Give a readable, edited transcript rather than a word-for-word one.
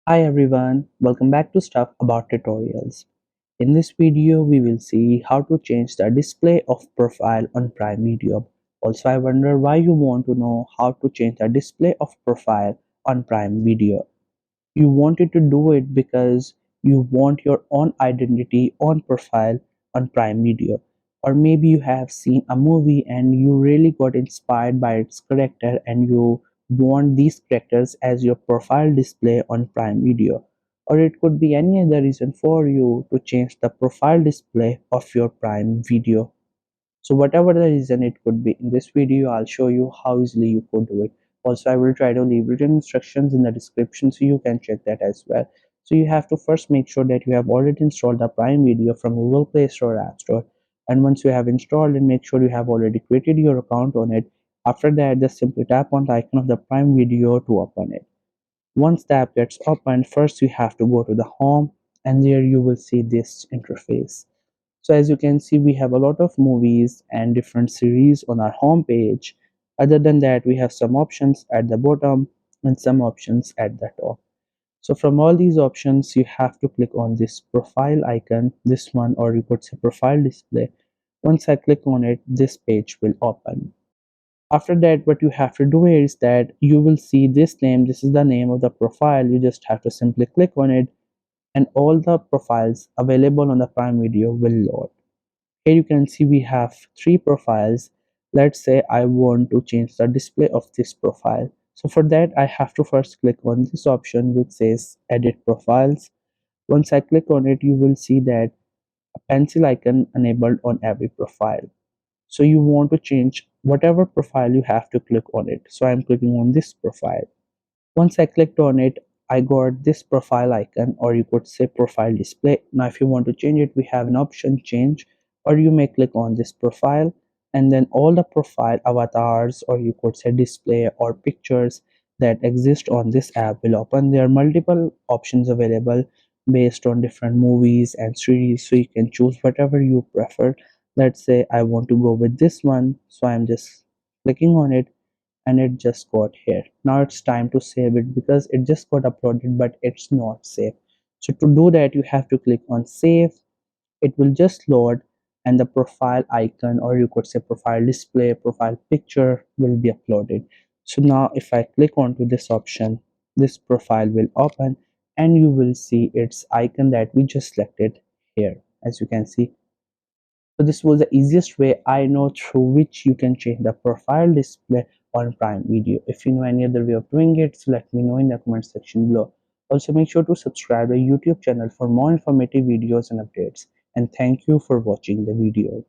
Hi everyone, welcome back to Stuff About Tutorials. In this video, we will see how to change the display of profile on Prime Video. Also, I wonder why you want to know how to change the display of profile on Prime Video. You wanted to do it because you want your own identity on profile on Prime Video. Or maybe you have seen a movie and you really got inspired by its character and you want these characters as your profile display on Prime Video. Or it could be any other reason for you to change the profile display of your Prime Video. So whatever the reason it could be, in this video I'll show you how easily you could do it. Also, I will try to leave written instructions in the description so you can check that as well. So you have to first make sure that you have already installed the Prime Video from Google Play Store or App Store. And once you have installed it, make sure you have already created your account on it. After that, just simply tap on the icon of the Prime Video to open it. Once the app gets opened, first you have to go to the home, and there you will see this interface. So as you can see, we have a lot of movies and different series on our home page. Other than that, we have some options at the bottom and some options at the top. So from all these options, you have to click on this profile icon, this one, or you could say profile display. Once I click on it, this page will open. After that, what you have to do is that you will see this name. This is the name of the profile. You just have to simply click on it, and all the profiles available on the Prime Video will load. Here you can see we have three profiles. Let's say I want to change the display of this profile. So for that, I have to first click on this option which says edit profiles. Once I click on it, you will see that a pencil icon enabled on every profile. So you want to change whatever profile, you have to click on it. So I'm clicking on this profile. Once I clicked on it, I got this profile icon, or you could say profile display. Now if you want to change it, we have an option change, or you may click on this profile, and then all the profile avatars, or you could say display or pictures that exist on this app will open. There are multiple options available based on different movies and series, so you can choose whatever you prefer. Let's say I want to go with this one, so I'm just clicking on it, and it just got here. Now it's time to save it because it just got uploaded but it's not saved. So to do that, you have to click on save. It will just load, and the profile icon, or you could say profile display, profile picture will be uploaded. So now if I click onto this option, this profile will open, and you will see its icon that we just selected here, as you can see. So this was the easiest way I know through which you can change the profile display on Prime Video. If you know any other way of doing it, so let me know in the comment section below. Also make sure to subscribe to the YouTube channel for more informative videos and updates. And thank you for watching the video.